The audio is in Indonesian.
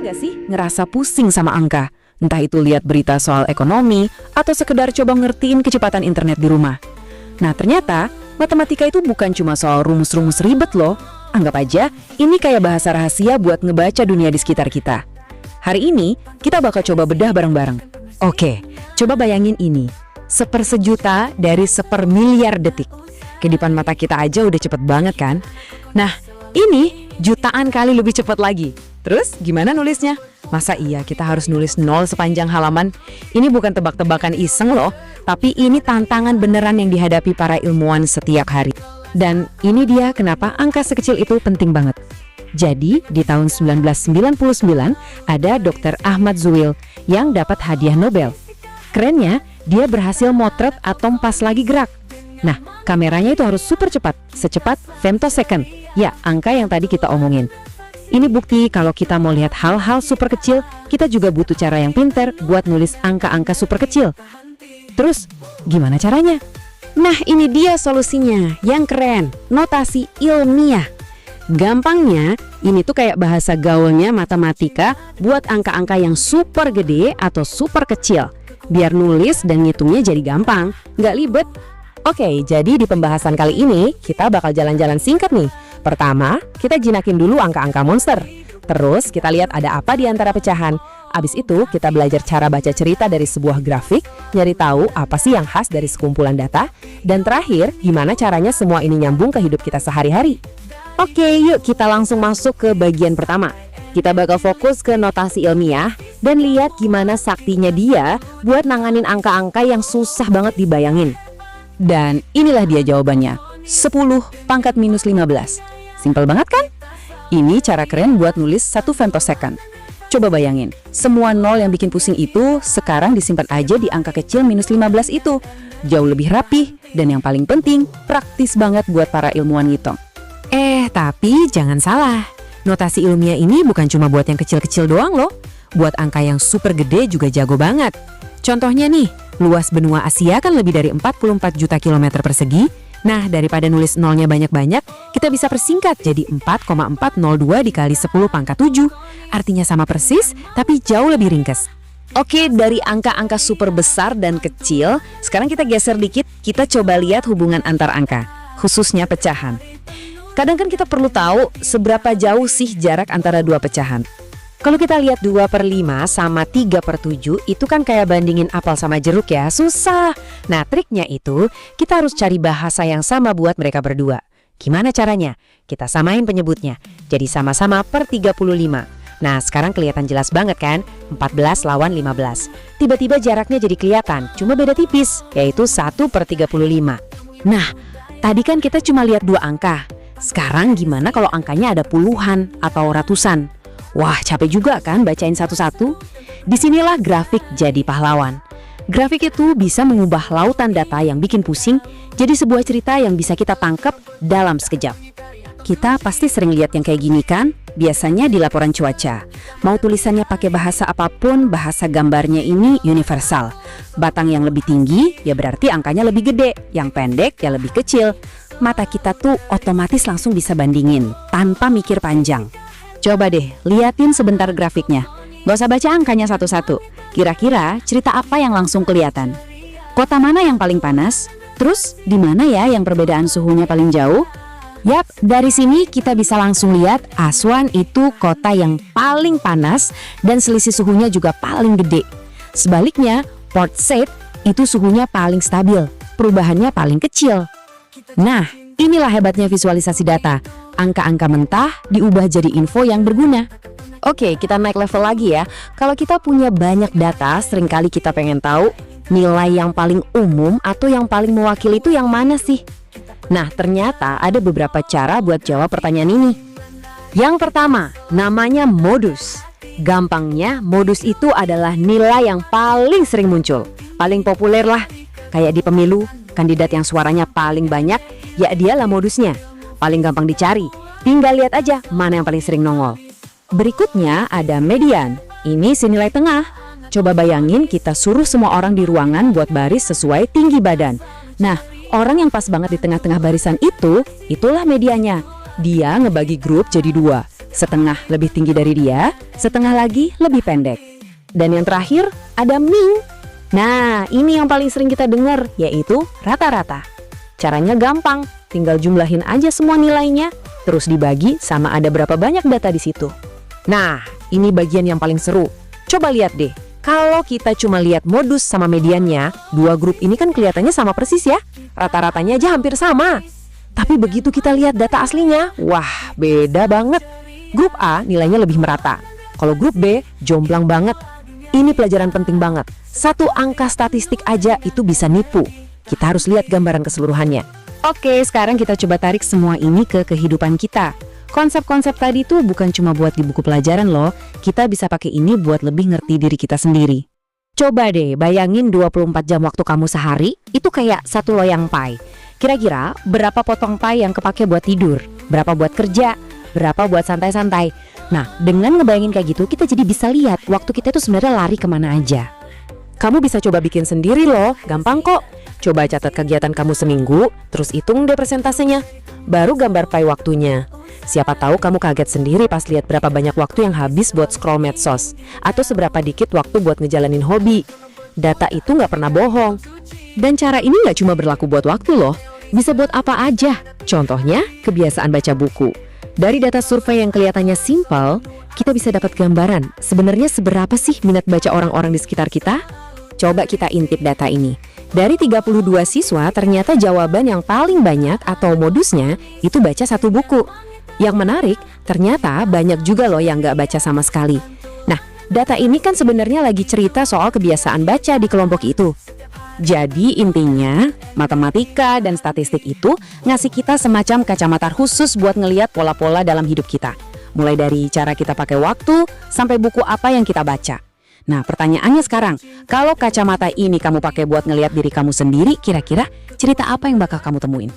Nggak sih ngerasa pusing sama angka? Entah itu lihat berita soal ekonomi atau sekedar coba ngertiin kecepatan internet di rumah. Nah ternyata matematika itu bukan cuma soal rumus-rumus ribet loh. Anggap aja ini kayak bahasa rahasia buat ngebaca dunia di sekitar kita. Hari ini kita bakal coba bedah bareng-bareng. Oke, coba bayangin ini. 1/1.000.000 dari 1/1.000.000 detik. Kehidupan mata kita aja udah cepet banget kan? Nah, ini jutaan kali lebih cepet lagi. Terus gimana nulisnya? Masa iya kita harus nulis 0 sepanjang halaman? Ini bukan tebak-tebakan iseng loh, tapi ini tantangan beneran yang dihadapi para ilmuwan setiap hari. Dan ini dia kenapa angka sekecil itu penting banget. Jadi, di tahun 1999 ada Dr. Ahmad Zuhil yang dapat hadiah Nobel. Kerennya, dia berhasil motret atom pas lagi gerak. Nah, kameranya itu harus super cepat, secepat femtosecond. Ya, angka yang tadi kita omongin. Ini bukti kalau kita mau lihat hal-hal super kecil, kita juga butuh cara yang pintar buat nulis angka-angka super kecil. Terus, gimana caranya? Nah, ini dia solusinya, yang keren, notasi ilmiah. Gampangnya, ini tuh kayak bahasa gaulnya matematika buat angka-angka yang super gede atau super kecil. Biar nulis dan ngitungnya jadi gampang, nggak libet. Oke, jadi di pembahasan kali ini, kita bakal jalan-jalan singkat nih. Pertama, kita jinakin dulu angka-angka monster. Terus, kita lihat ada apa di antara pecahan. Abis itu, kita belajar cara baca cerita dari sebuah grafik, nyari tahu apa sih yang khas dari sekumpulan data, dan terakhir, gimana caranya semua ini nyambung ke hidup kita sehari-hari. Oke, yuk kita langsung masuk ke bagian pertama. Kita bakal fokus ke notasi ilmiah dan lihat gimana saktinya dia buat nanganin angka-angka yang susah banget dibayangin. Dan inilah dia jawabannya, 10 pangkat minus 15. Simpel banget kan? Ini cara keren buat nulis 1 femtosecond. Coba bayangin, semua nol yang bikin pusing itu sekarang disimpan aja di angka kecil minus 15 itu. Jauh lebih rapih dan yang paling penting, praktis banget buat para ilmuwan ngitung. Tapi jangan salah. Notasi ilmiah ini bukan cuma buat yang kecil-kecil doang loh. Buat angka yang super gede juga jago banget. Contohnya nih, luas benua Asia kan lebih dari 44 juta kilometer persegi. Nah, daripada nulis nolnya banyak-banyak, kita bisa persingkat jadi 4,402 dikali 10 pangkat 7. Artinya sama persis, tapi jauh lebih ringkas. Oke, dari angka-angka super besar dan kecil, sekarang kita geser dikit, kita coba lihat hubungan antar angka, khususnya pecahan. Kadang kan kita perlu tahu seberapa jauh sih jarak antara dua pecahan. Kalau kita lihat 2/5 sama 3/7 itu kan kayak bandingin apel sama jeruk ya, susah. Nah triknya itu kita harus cari bahasa yang sama buat mereka berdua. Gimana caranya? Kita samain penyebutnya, jadi sama-sama per 35. Nah sekarang kelihatan jelas banget kan, 14 lawan 15. Tiba-tiba jaraknya jadi kelihatan, cuma beda tipis, yaitu 1/35. Nah tadi kan kita cuma lihat dua angka. Sekarang gimana kalau angkanya ada puluhan atau ratusan? Wah, capek juga kan bacain satu-satu? Disinilah grafik jadi pahlawan. Grafik itu bisa mengubah lautan data yang bikin pusing jadi sebuah cerita yang bisa kita tangkap dalam sekejap. Kita pasti sering lihat yang kayak gini kan? Biasanya di laporan cuaca. Mau tulisannya pakai bahasa apapun, bahasa gambarnya ini universal. Batang yang lebih tinggi, ya berarti angkanya lebih gede. Yang pendek, ya lebih kecil. Mata kita tuh otomatis langsung bisa bandingin, tanpa mikir panjang. Coba deh, liatin sebentar grafiknya. Gak usah baca angkanya satu-satu. Kira-kira cerita apa yang langsung kelihatan? Kota mana yang paling panas? Terus, di mana ya yang perbedaan suhunya paling jauh? Yap, dari sini kita bisa langsung lihat Aswan itu kota yang paling panas dan selisih suhunya juga paling gede. Sebaliknya, Port Said itu suhunya paling stabil, perubahannya paling kecil. Nah, inilah hebatnya visualisasi data. Angka-angka mentah diubah jadi info yang berguna. Oke, kita naik level lagi ya. Kalau kita punya banyak data, seringkali kita pengen tahu nilai yang paling umum atau yang paling mewakili itu yang mana sih? Nah, ternyata ada beberapa cara buat jawab pertanyaan ini. Yang pertama, namanya modus. Gampangnya, modus itu adalah nilai yang paling sering muncul. Paling populer lah. Kayak di pemilu, kandidat yang suaranya paling banyak, ya dialah modusnya. Paling gampang dicari, tinggal lihat aja mana yang paling sering nongol. Berikutnya ada median, ini senilai tengah. Coba bayangin kita suruh semua orang di ruangan buat baris sesuai tinggi badan. Nah, orang yang pas banget di tengah-tengah barisan itu, itulah medianya. Dia ngebagi grup jadi 2, setengah lebih tinggi dari dia, setengah lagi lebih pendek. Dan yang terakhir ada mean. Nah, ini yang paling sering kita dengar, yaitu rata-rata. Caranya gampang, tinggal jumlahin aja semua nilainya, terus dibagi sama ada berapa banyak data di situ. Nah, ini bagian yang paling seru. Coba lihat deh, kalau kita cuma lihat modus sama mediannya, 2 grup ini kan kelihatannya sama persis ya. Rata-ratanya aja hampir sama. Tapi begitu kita lihat data aslinya, wah beda banget. Grup A nilainya lebih merata. Kalau grup B jomplang banget. Ini pelajaran penting banget. Satu angka statistik aja itu bisa nipu. Kita harus lihat gambaran keseluruhannya. Oke, sekarang kita coba tarik semua ini ke kehidupan kita. Konsep-konsep tadi tuh bukan cuma buat di buku pelajaran loh, kita bisa pakai ini buat lebih ngerti diri kita sendiri. Coba deh bayangin 24 jam waktu kamu sehari, itu kayak satu loyang pie. Kira-kira berapa potong pie yang kepake buat tidur, berapa buat kerja, berapa buat santai-santai. Nah, dengan ngebayangin kayak gitu, kita jadi bisa lihat waktu kita itu sebenarnya lari kemana aja. Kamu bisa coba bikin sendiri loh, gampang kok. Coba catat kegiatan kamu seminggu, terus hitung deh persentasenya. Baru gambar pie waktunya. Siapa tahu kamu kaget sendiri pas lihat berapa banyak waktu yang habis buat scroll medsos, atau seberapa dikit waktu buat ngejalanin hobi. Data itu nggak pernah bohong. Dan cara ini nggak cuma berlaku buat waktu loh, bisa buat apa aja. Contohnya, kebiasaan baca buku. Dari data survei yang kelihatannya simpel, kita bisa dapat gambaran sebenarnya seberapa sih minat baca orang-orang di sekitar kita. Coba kita intip data ini. Dari 32 siswa, ternyata jawaban yang paling banyak atau modusnya itu baca 1 buku. Yang menarik, ternyata banyak juga loh yang nggak baca sama sekali. Nah, data ini kan sebenarnya lagi cerita soal kebiasaan baca di kelompok itu. Jadi intinya, matematika dan statistik itu ngasih kita semacam kacamata khusus buat ngeliat pola-pola dalam hidup kita. Mulai dari cara kita pakai waktu, sampai buku apa yang kita baca. Nah, pertanyaannya sekarang, kalau kacamata ini kamu pakai buat ngeliat diri kamu sendiri, kira-kira cerita apa yang bakal kamu temuin?